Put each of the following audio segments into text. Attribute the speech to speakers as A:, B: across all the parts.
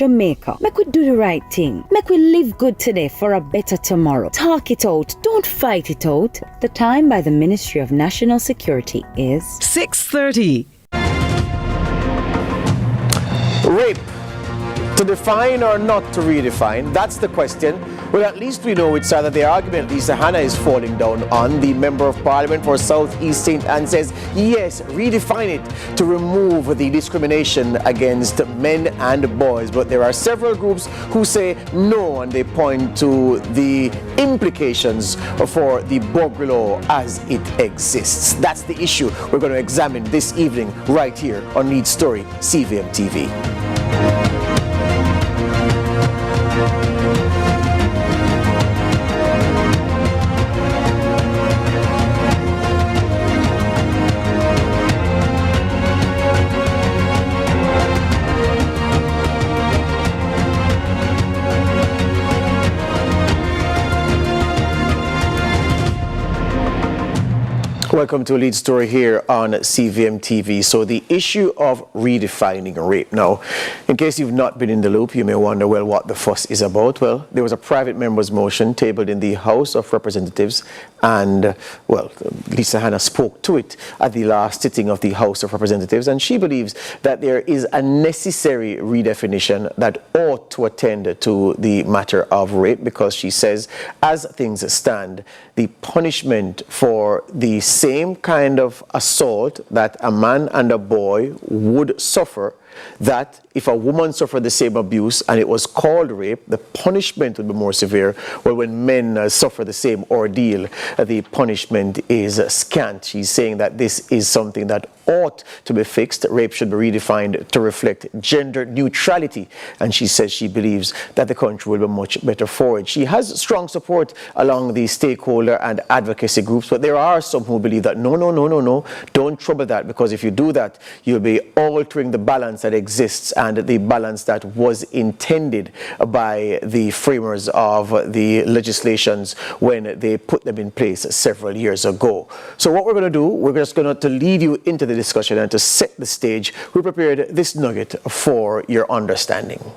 A: Jamaica. Make we do the right thing. Make we live good today for a better tomorrow. Talk it out. Don't fight it out. The time by the Ministry of National Security is
B: 6:30.
C: Rape. To define or not to redefine? That's the question. Well, at least we know which side of the argument Lisa Hanna is falling down on. The Member of Parliament for South East St. Anne says, yes, redefine it to remove the discrimination against men and boys. But there are several groups who say no, and they point to the implications for the buggery law as it exists. That's the issue we're going to examine this evening right here on Lead Story, CVM TV. Welcome to a Lead Story here on CVM TV. So the issue of redefining rape. Now, in case you've not been in the loop, you may wonder, well, what the fuss is about. Well, there was a private member's motion tabled in the House of Representatives, and, well, Lisa Hanna spoke to it at the last sitting of the House of Representatives, and she believes that there is a necessary redefinition that ought to attend to the matter of rape, because she says, as things stand, the punishment for the same kind of assault that a man and a boy would suffer, that if a woman suffered the same abuse and it was called rape, the punishment would be more severe. Well, when men suffer the same ordeal, the punishment is scant. She's saying that this is something that ought to be fixed. Rape should be redefined to reflect gender neutrality, and she says she believes that the country will be much better for it. She has strong support along the stakeholder and advocacy groups, but there are some who believe that no, don't trouble that, because if you do that, you'll be altering the balance that exists and the balance that was intended by the framers of the legislations when they put them in place several years ago. So what we're going to do, we're just going to lead you into the discussion, and to set the stage, we prepared this nugget for your understanding.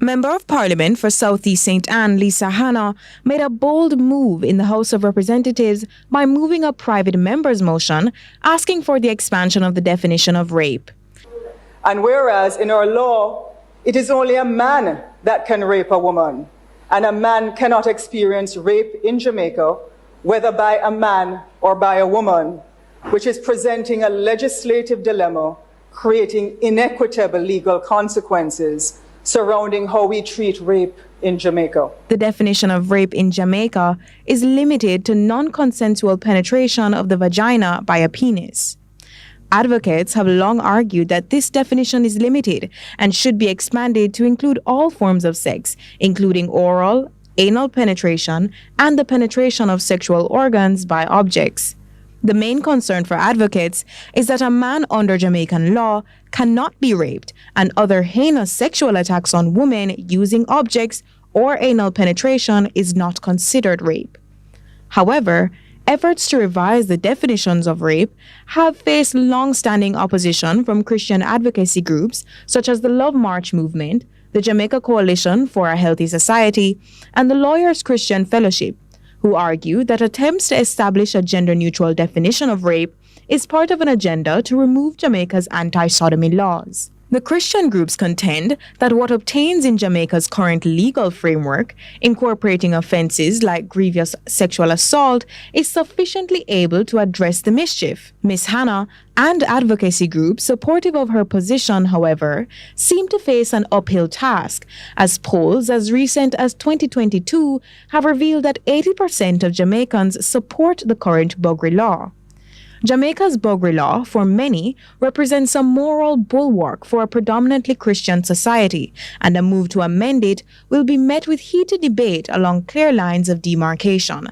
D: Member of Parliament for South East St. Anne, Lisa Hanna, made a bold move in the House of Representatives by moving a private member's motion asking for the expansion of the definition of rape.
E: And whereas in our law, it is only a man that can rape a woman, and a man cannot experience rape in Jamaica, whether by a man or by a woman, which is presenting a legislative dilemma, creating inequitable legal consequences surrounding how we treat rape in Jamaica.
D: The definition of rape in Jamaica is limited to non-consensual penetration of the vagina by a penis. Advocates have long argued that this definition is limited and should be expanded to include all forms of sex, including oral, anal penetration, and the penetration of sexual organs by objects. The main concern for advocates is that a man under Jamaican law cannot be raped, and other heinous sexual attacks on women using objects or anal penetration is not considered rape. However, efforts to revise the definitions of rape have faced long-standing opposition from Christian advocacy groups such as the Love March movement, the Jamaica Coalition for a Healthy Society, and the Lawyers Christian Fellowship, who argue that attempts to establish a gender-neutral definition of rape is part of an agenda to remove Jamaica's anti-sodomy laws. The Christian groups contend that what obtains in Jamaica's current legal framework, incorporating offenses like grievous sexual assault, is sufficiently able to address the mischief. Ms. Hanna and advocacy groups supportive of her position, however, seem to face an uphill task, as polls as recent as 2022 have revealed that 80% of Jamaicans support the current buggery law. Jamaica's buggery law, for many, represents a moral bulwark for a predominantly Christian society, and a move to amend it will be met with heated debate along clear lines of demarcation.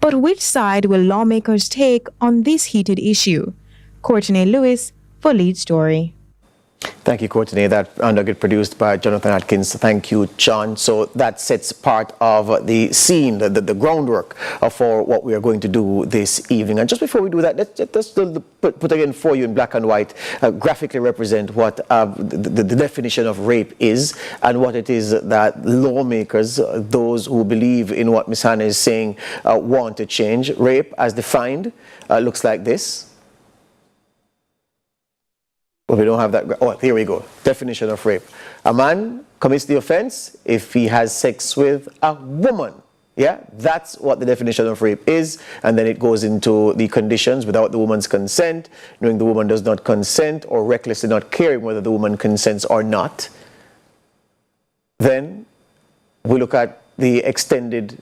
D: But which side will lawmakers take on this heated issue? Courtney Lewis for Lead Story.
C: Thank you, Courtney. That undergrid produced by Jonathan Atkins. Thank you, John. So that sets part of the scene, the groundwork for what we are going to do this evening. And just before we do that, let's put again for you in black and white, graphically represent what the definition of rape is and what it is that lawmakers, those who believe in what Ms. Hannah is saying, want to change. Rape, as defined, looks like this. Well, we don't have that. Oh, here we go. Definition of rape. A man commits the offense if he has sex with a woman. Yeah, that's what the definition of rape is. And then it goes into the conditions: without the woman's consent, knowing the woman does not consent, or recklessly not caring whether the woman consents or not. Then we look at the extension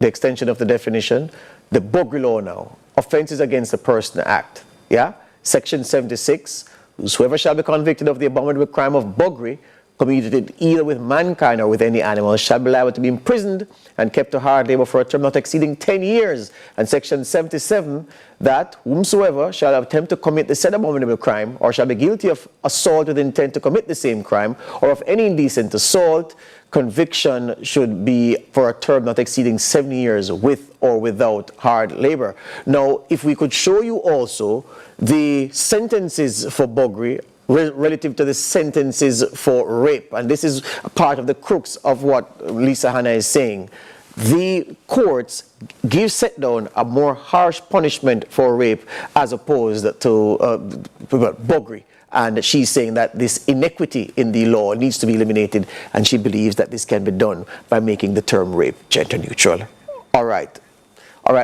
C: of the definition, the buggery law now. Offenses against the person act. Yeah? Section 76, whosoever shall be convicted of the abominable crime of buggery, committed either with mankind or with any animal, shall be liable to be imprisoned and kept to hard labor for a term not exceeding 10 years. And Section 77, that whomsoever shall attempt to commit the said abominable crime, or shall be guilty of assault with intent to commit the same crime, or of any indecent assault, conviction should be for a term not exceeding 7 years with or without hard labor. Now, if we could show you also the sentences for buggery relative to the sentences for rape, and this is part of the crux of what Lisa Hannah is saying. The courts set down a more harsh punishment for rape as opposed to buggery. And she's saying that this inequity in the law needs to be eliminated, and she believes that this can be done by making the term rape gender neutral. All right,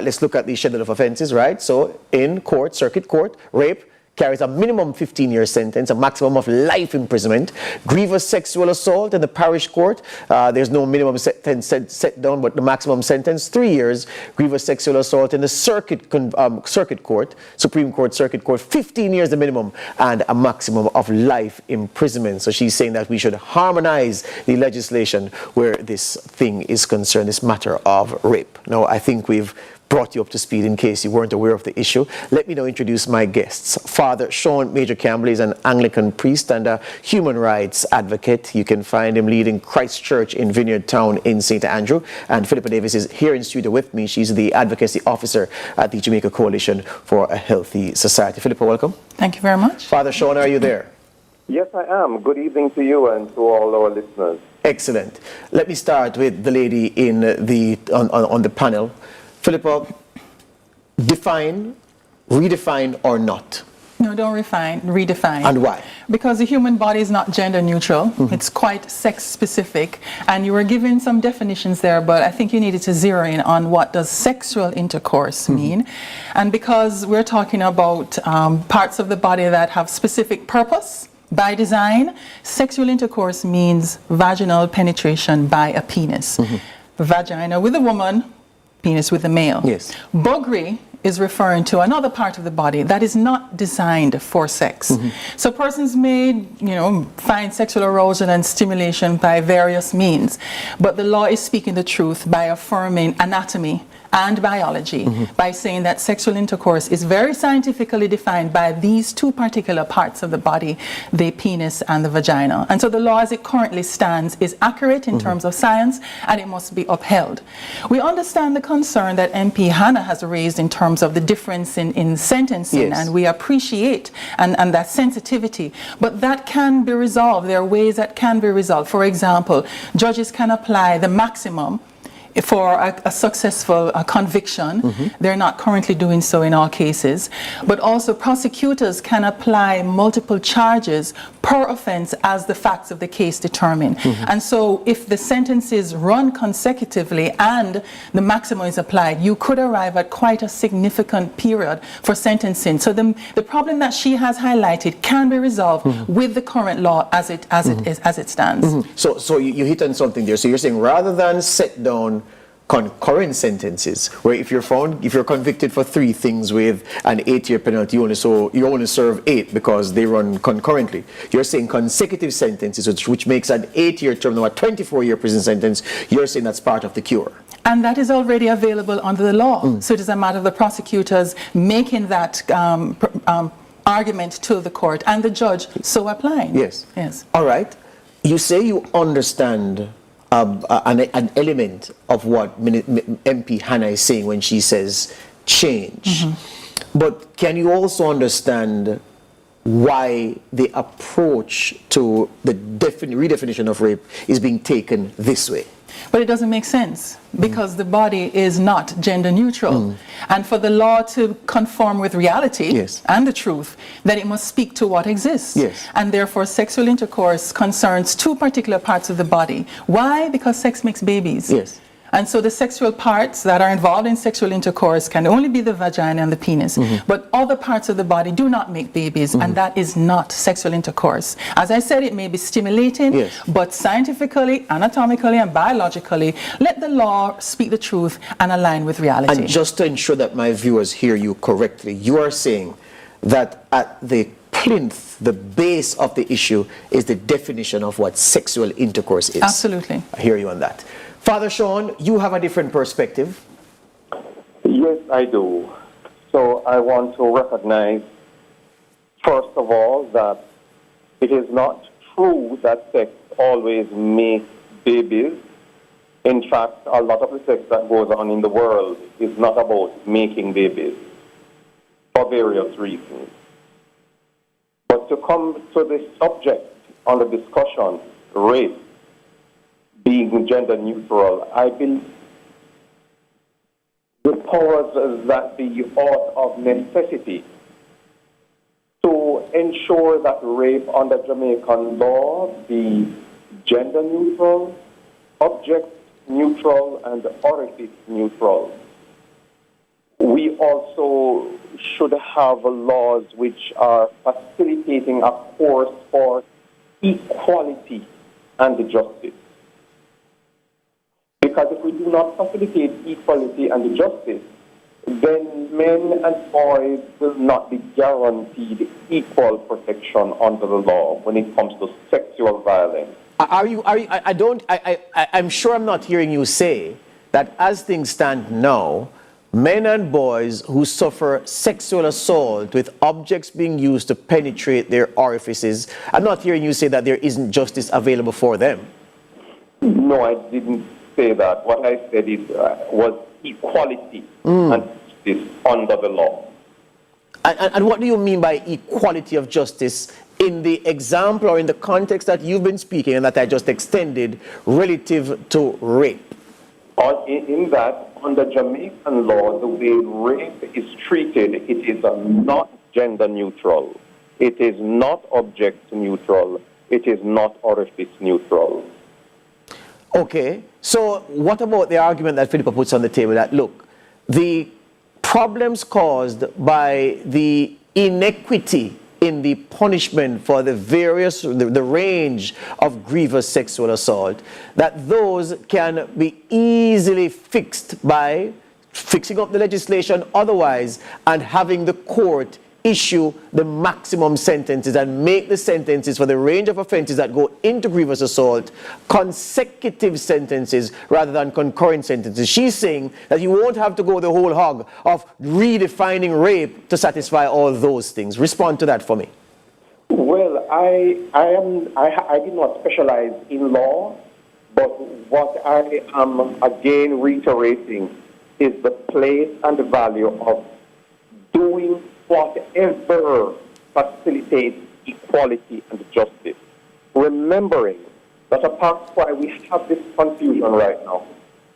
C: let's look at the schedule of offenses, right? So in court, circuit court, rape carries a minimum 15-year sentence, a maximum of life imprisonment. Grievous sexual assault in the parish court, there's no minimum sentence set down, but the maximum sentence, 3 years. Grievous sexual assault in the circuit court, Supreme Court, circuit court, 15 years the minimum, and a maximum of life imprisonment. So she's saying that we should harmonize the legislation where this thing is concerned, this matter of rape. Now, I think we've brought you up to speed in case you weren't aware of the issue. Let me now introduce my guests. Father Sean Major Campbell is an Anglican priest and a human rights advocate. You can find him leading Christ Church in Vineyard Town in St. Andrew. And Philippa Davis is here in studio with me. She's the advocacy officer at the Jamaica Coalition for a Healthy Society. Philippa, welcome.
B: Thank you very much.
C: Father Sean, are you there?
F: Yes, I am. Good evening to you and to all our listeners.
C: Excellent. Let me start with the lady in on the panel. Philippa, define, redefine, or not?
B: No, don't redefine.
C: And why?
B: Because the human body is not gender neutral. Mm-hmm. It's quite sex specific. And you were given some definitions there, but I think you needed to zero in on what does sexual intercourse mean. And because we're talking about parts of the body that have specific purpose, by design, sexual intercourse means vaginal penetration by a penis. Mm-hmm. Vagina with a woman, penis with a male.
C: Yes.
B: Buggery is referring to another part of the body that is not designed for sex. Mm-hmm. So persons may, find sexual arousal and stimulation by various means, but the law is speaking the truth by affirming anatomy and biology, by saying that sexual intercourse is very scientifically defined by these two particular parts of the body, the penis and the vagina. And so the law as it currently stands is accurate in terms of science, and it must be upheld. We understand the concern that MP Hannah has raised in terms of the difference in sentencing,
C: yes,
B: and we appreciate and that sensitivity, but that can be resolved. There are ways that can be resolved. For example, judges can apply the maximum for a successful conviction. They're not currently doing so in all cases. But also prosecutors can apply multiple charges per offense as the facts of the case determine. And so if the sentences run consecutively and the maximum is applied, you could arrive at quite a significant period for sentencing. So the problem that she has highlighted can be resolved with the current law as it stands.
C: So you hit on something there. So you're saying rather than set down concurrent sentences, where if you're convicted for 3 things with an 8-year penalty, you only serve 8 because they run concurrently. You're saying consecutive sentences, which makes an 8-year term, now a 24-year prison sentence. You're saying that's part of the cure.
B: And that is already available under the law. So it is a matter of the prosecutors making that argument to the court and the judge so applying.
C: Yes.
B: Yes.
C: All right. You say you understand an element of what MP Hannah is saying when she says change. But can you also understand why the approach to the redefinition of rape is being taken this way?
B: But it doesn't make sense because the body is not gender neutral. And for the law to conform with reality
C: Yes.
B: and the truth, then it must speak to what exists.
C: Yes.
B: And therefore sexual intercourse concerns two particular parts of the body. Why? Because sex makes babies.
C: Yes.
B: And so the sexual parts that are involved in sexual intercourse can only be the vagina and the penis. But other parts of the body do not make babies, and that is not sexual intercourse. As I said, it may be stimulating,
C: Yes.
B: but scientifically, anatomically, and biologically, let the law speak the truth and align with reality.
C: And just to ensure that my viewers hear you correctly, you are saying that at the plinth, the base of the issue is the definition of what sexual intercourse is.
B: Absolutely.
C: I hear you on that. Father Sean, you have a different perspective.
F: Yes, I do. So I want to recognize, first of all, that it is not true that sex always makes babies. In fact, a lot of the sex that goes on in the world is not about making babies for various reasons. But to come to the subject under discussion, rape, being gender neutral, I believe the powers that be out of necessity to ensure that rape under Jamaican law be gender neutral, object neutral, and orifice neutral. We also should have laws which are facilitating a course for equality and justice. Because if we do not facilitate equality and justice, then men and boys will not be guaranteed equal protection under the law when it comes to sexual violence.
C: I'm sure I'm not hearing you say that as things stand now, men and boys who suffer sexual assault with objects being used to penetrate their orifices, I'm not hearing you say that there isn't justice available for them.
F: No, I didn't say that. What I said was equality and justice under the law.
C: And what do you mean by equality of justice in the example or in the context that you've been speaking and that I just extended relative to rape?
F: In that, under Jamaican law, the way rape is treated, it is not gender neutral. It is not object neutral. It is not orifice neutral.
C: Okay, so what about the argument that Philippa puts on the table that, look, the problems caused by the inequity in the punishment for the range of grievous sexual assault, that those can be easily fixed by fixing up the legislation otherwise and having the court issue the maximum sentences and make the sentences for the range of offenses that go into grievous assault consecutive sentences rather than concurrent sentences. She's saying that you won't have to go the whole hog of redefining rape to satisfy all those things. Respond to that for me.
F: Well, I did not specialize in law, but what I am again reiterating is the place and the value of doing whatever facilitates equality and justice. Remembering that a part why we have this confusion right now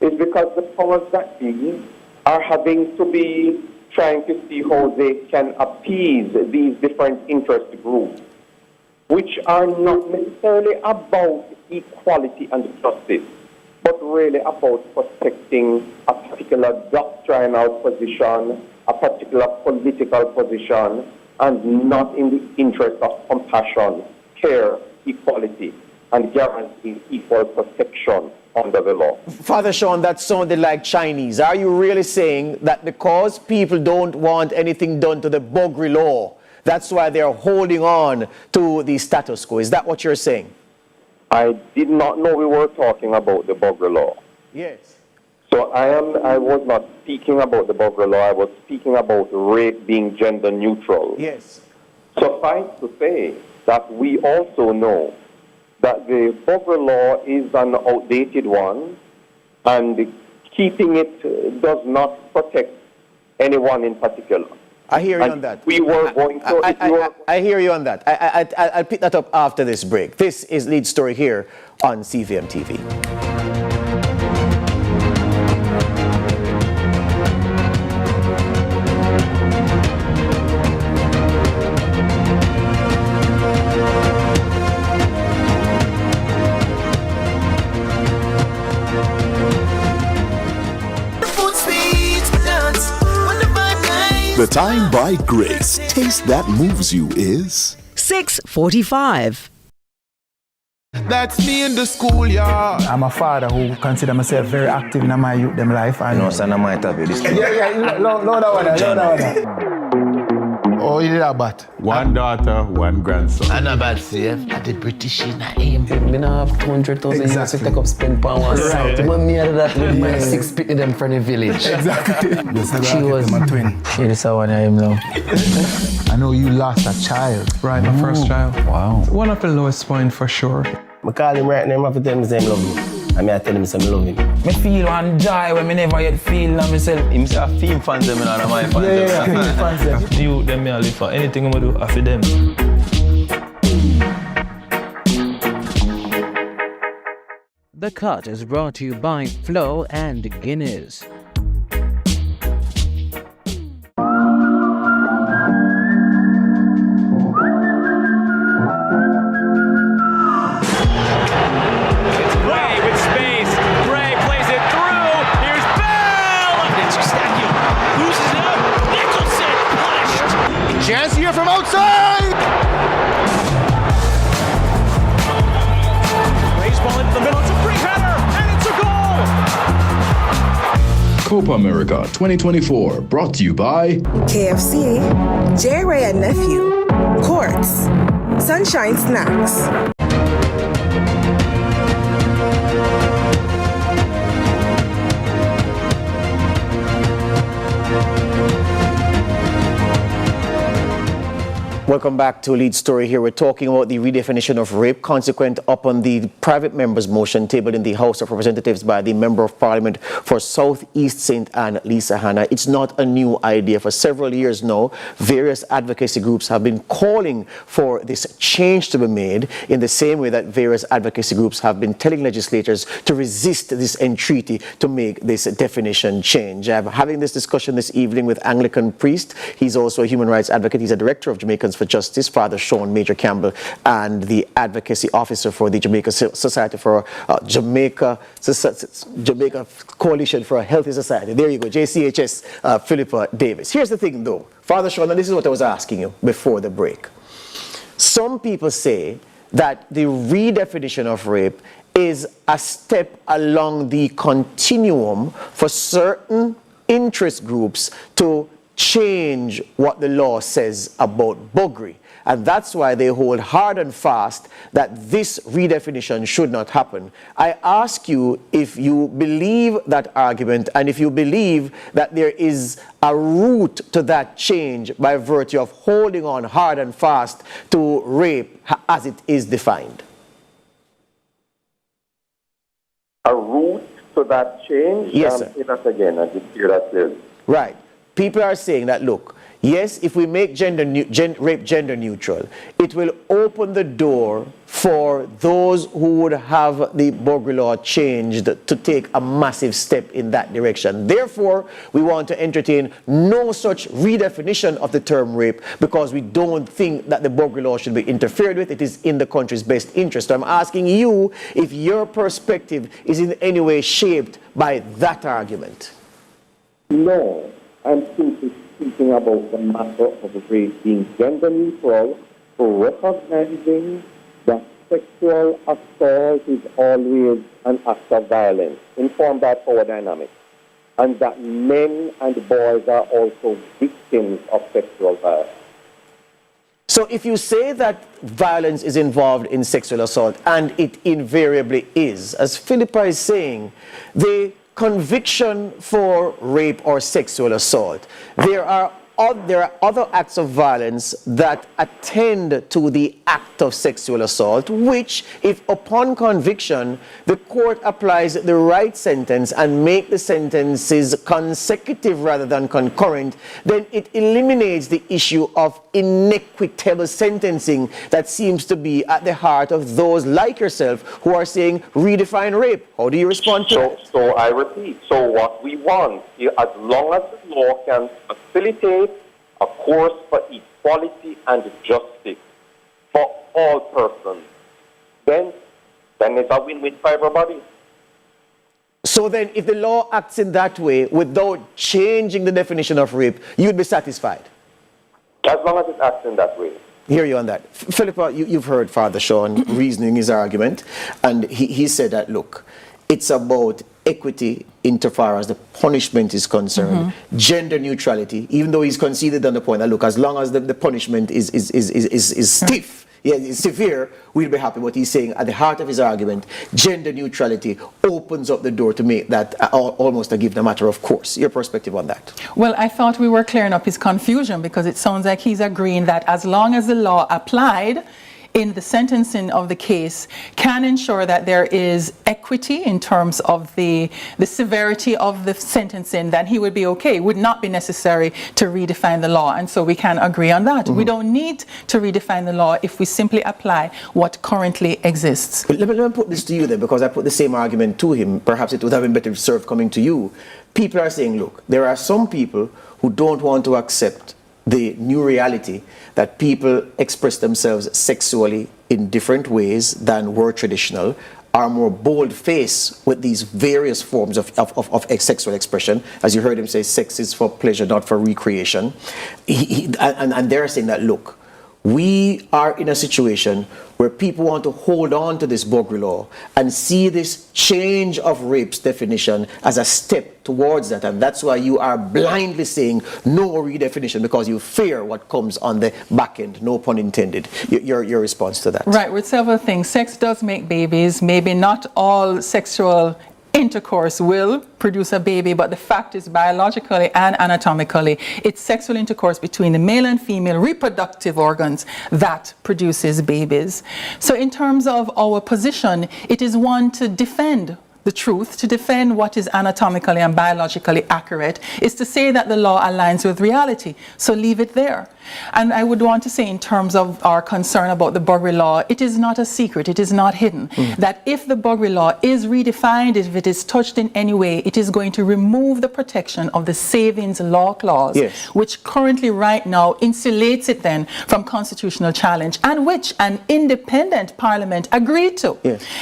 F: is because the powers that be are having to be trying to see how they can appease these different interest groups, which are not necessarily about equality and justice, but really about protecting a particular doctrinal position, a particular political position, and not in the interest of compassion, care, equality, and guaranteeing equal protection under the law.
C: Father Sean, that sounded like Chinese. Are you really saying that because people don't want anything done to the buggery law, that's why they're holding on to the status quo? Is that what you're saying?
F: I did not know we were talking about the buggery law.
C: Yes.
F: So I was not speaking about the buggery law. I was speaking about rape being gender neutral.
C: Yes.
F: Suffice to say that we also know that the buggery law is an outdated one, and keeping it does not protect anyone in particular.
C: I hear you on that.
F: We were going to...
C: I hear you on that. I'll pick that up after this break. This is Lead Story here on CVM TV.
G: The time by Grace. Taste that moves you is
H: 6:45.
I: That's me in the schoolyard.
J: I'm a father who consider myself very active in my youth them life. And
K: no, son, I might have you this.
J: Yeah, load that one. Oh, you did a bat.
I: One daughter, one grandson.
K: I'm not bad, safe. At the British in a aim.
L: We don't have 200,000 years to take up spend per one south. But me had that with my 6 people them from the village.
J: Exactly.
L: She was
J: my twin.
L: She is the one I am now.
J: I know you lost a child.
M: Right, my first child.
J: Wow.
M: One of the lowest point for sure.
K: I call him right now, I have to tell him I love him. I mean, I tell him I love him.
L: I feel one joy when I never yet feel myself.
K: Him say I feel fans them and my fans them.
J: Yeah, fans them.
M: The youth them I live for. Anything I'm gonna do, I feel them.
H: The Cut is brought to you by Flo and Guinness.
I: Chance here from outside!
N: Baseball into the middle, it's a free header, and it's a goal!
G: Copa America 2024, brought to you by
O: KFC, J. Ray and Nephew, Courts, Sunshine Snacks.
C: Welcome back to Lead Story here. We're talking about the redefinition of rape consequent upon the private member's motion tabled in the House of Representatives by the Member of Parliament for South East St. Anne, Lisa Hanna. It's not a new idea. For several years now, various advocacy groups have been calling for this change to be made in the same way that various advocacy groups have been telling legislators to resist this entreaty to make this definition change. I'm having this discussion this evening with Anglican priest. He's also a human rights advocate. He's a director of Jamaicans for Justice, Father Sean Major Campbell, and the advocacy officer for the Jamaica Society for Jamaica Coalition for a Healthy Society. There you go, JCHS, Philippa Davis. Here's the thing though, Father Sean, and this is what I was asking you before the break. Some people say that the redefinition of rape is a step along the continuum for certain interest groups to change what the law says about buggery. And that's why they hold hard and fast that this redefinition should not happen. I ask you if you believe that argument and if you believe that there is a route to that change by virtue of holding on hard and fast to rape as it is defined.
F: A route to that change?
C: Yes, sir.
F: Say that again, I didn't hear that clearly.
C: Right. People are saying that, look, yes, if we make rape gender neutral, it will open the door for those who would have the buggery law changed to take a massive step in that direction. Therefore, we want to entertain no such redefinition of the term rape because we don't think that the buggery law should be interfered with. It is in the country's best interest. So I'm asking you if your perspective is in any way shaped by that argument.
F: No. I'm simply speaking about the matter of rape being gender neutral, recognizing that sexual assault is always an act of violence informed by power dynamics, and that men and boys are also victims of sexual violence.
C: So if you say that violence is involved in sexual assault, and it invariably is, as Philippa is saying, the conviction for rape or sexual assault, there are other acts of violence that attend to the act of sexual assault, which, if upon conviction, the court applies the right sentence and make the sentences consecutive rather than concurrent, then it eliminates the issue of inequitable sentencing that seems to be at the heart of those like yourself who are saying redefine rape. How do you respond to that?
F: So I repeat, so what we want, as long as the law can facilitate a course for equality and justice for all persons, then it's a win-win for everybody.
C: So then, if the law acts in that way without changing the definition of rape, you'd be satisfied?
F: As long as it acts in that way.
C: Hear you on that. Philippa, you've heard Father Sean reasoning his argument, and he said that, look, it's about equity insofar as the punishment is concerned, gender neutrality, even though he's conceded on the point that, look, as long as the punishment is stiff, it's severe, we'll be happy. But he's saying at the heart of his argument, gender neutrality opens up the door to make that almost a given matter of course. Your perspective on that?
B: Well, I thought we were clearing up his confusion, because it sounds like he's agreeing that as long as the law applied in the sentencing of the case can ensure that there is equity in terms of the severity of the sentencing, then he would be okay. It would not be necessary to redefine the law, and so we can agree on that. We don't need to redefine the law if we simply apply what currently exists.
C: But let me put this to you then, because I put the same argument to him. Perhaps it would have been better served coming to you. People are saying, look, there are some people who don't want to accept the new reality that people express themselves sexually in different ways than were traditional, are more bold-faced with these various forms of sexual expression. As you heard him say, sex is for pleasure, not for recreation. And they're saying that, look, we are in a situation where people want to hold on to this buggery law and see this change of rape's definition as a step towards that. And that's why you are blindly saying no redefinition, because you fear what comes on the back end, no pun intended. Your response to that?
B: Right, with several things. Sex does make babies. Maybe not all sexual intercourse will produce a baby, but the fact is, biologically and anatomically, it's sexual intercourse between the male and female reproductive organs that produces babies. So in terms of our position, it is one to defend the truth, to defend what is anatomically and biologically accurate, is to say that the law aligns with reality. So leave it there. And I would want to say, in terms of our concern about the buggery law, it is not a secret, it is not hidden, that if the buggery law is redefined, if it is touched in any way, it is going to remove the protection of the Savings Law Clause, which currently right now insulates it then from constitutional challenge, and which an independent parliament agreed to.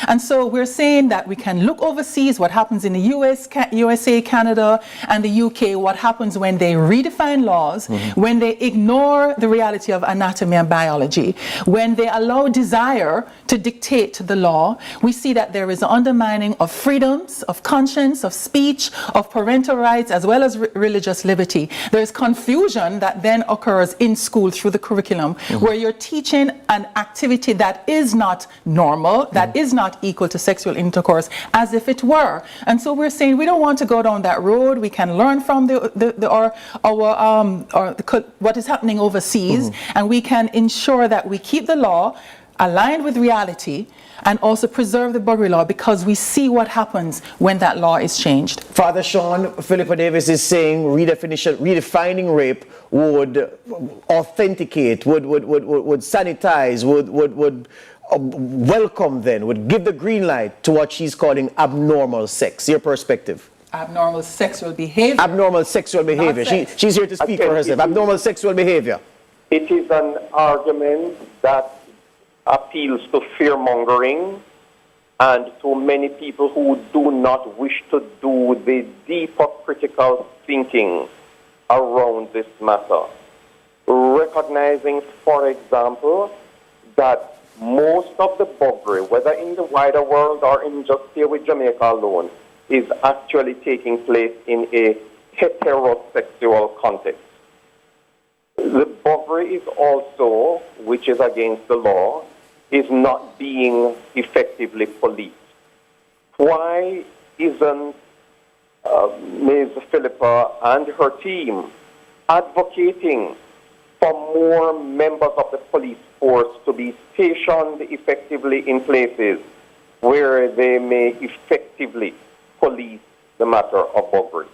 B: And so we're saying that we can look overseas, what happens in the USA, Canada, and the UK, what happens when they redefine laws, when they ignore the reality of anatomy and biology, when they allow desire to dictate the law. We see that there is an undermining of freedoms, of conscience, of speech, of parental rights, as well as religious liberty. There is confusion that then occurs in school through the curriculum, where you're teaching an activity that is not normal, that is not equal to sexual intercourse, as if it were. And so we're saying we don't want to go down that road. We can learn from what is happening overseas, and we can ensure that we keep the law aligned with reality and also preserve the buggery law, because we see what happens when that law is changed.
C: Father Sean, Philippa Davis is saying redefining rape would authenticate, would sanitize, would welcome then, would give the green light to what she's calling abnormal sex. Your perspective?
B: Abnormal sexual behavior.
C: Abnormal sexual behavior. She's here to speak for herself. Abnormal sexual behavior.
F: It is an argument that appeals to fear-mongering and to many people who do not wish to do the deeper critical thinking around this matter. Recognizing, for example, that most of the buggery, whether in the wider world or in just here with Jamaica alone, is actually taking place in a heterosexual context. The buggery is also, which is against the law, is not being effectively policed. Why isn't Ms. Philippa and her team advocating for more members of the police force to be stationed effectively in places where they may effectively police the matter of buggery.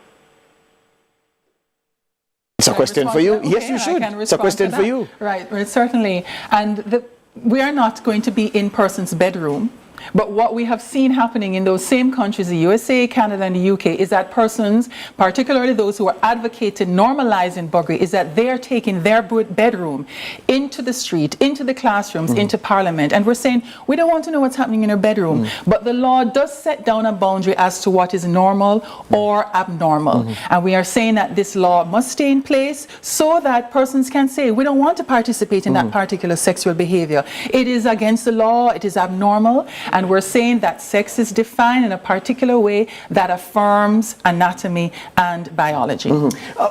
C: It's a question for you. Yes, you should. It's a question for you.
B: Right, certainly. And we are not going to be in person's bedroom. But what we have seen happening in those same countries, the USA, Canada, and the UK, is that persons, particularly those who are advocating normalizing buggery, is that they are taking their bedroom into the street, into the classrooms, into Parliament. And we're saying, we don't want to know what's happening in your bedroom. But the law does set down a boundary as to what is normal or abnormal. And we are saying that this law must stay in place so that persons can say, we don't want to participate in that particular sexual behavior. It is against the law, it is abnormal. And we're saying that sex is defined in a particular way that affirms anatomy and biology.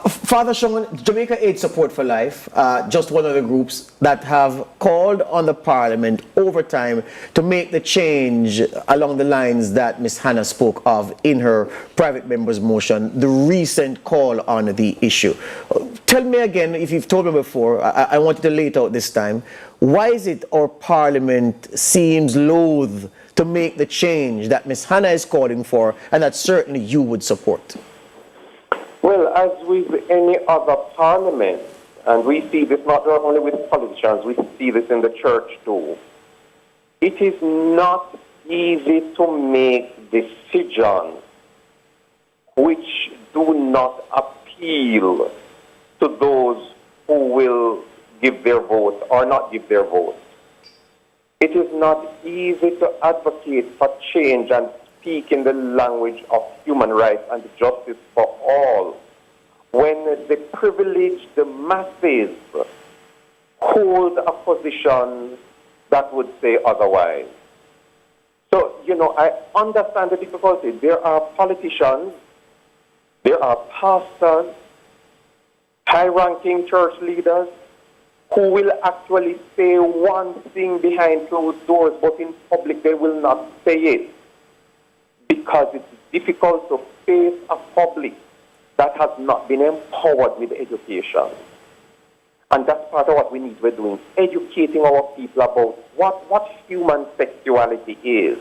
C: Father Sean, Jamaica Aid Support for Life, just one of the groups that have called on the Parliament over time to make the change along the lines that Ms. Hannah spoke of in her private member's motion, the recent call on the issue. Tell me again, if you've told me before, I wanted to lay it out this time. Why is it our Parliament seems loath to make the change that Ms. Hannah is calling for and that certainly you would support?
F: Well, as with any other Parliament, and we see this not only with politicians, we see this in the church too, it is not easy to make decisions which do not appeal to those who will give their vote or not give their vote. It is not easy to advocate for change and speak in the language of human rights and justice for all when the privileged, the masses, hold a position that would say otherwise. So, I understand the difficulty. There are politicians, there are pastors, high-ranking church leaders who will actually say one thing behind closed doors, but in public they will not say it because it's difficult to face a public that has not been empowered with education. And that's part of what we need to be doing, educating our people about what human sexuality is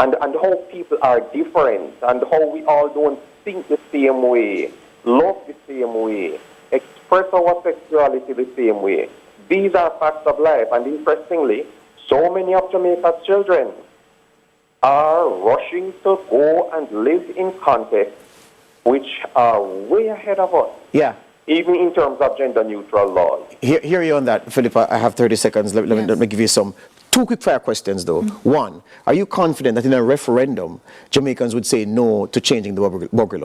F: and how people are different and how we all don't think the same way, love the same way, express our sexuality the same way. These are facts of life, and interestingly, so many of Jamaica's children are rushing to go and live in contexts which are way ahead of us.
C: Yeah.
F: Even in terms of gender-neutral laws.
C: Hear you on that, Philippa. I have 30 seconds. Let me give you two quick fire questions, though. One, are you confident that in a referendum, Jamaicans would say no to changing the buggery law?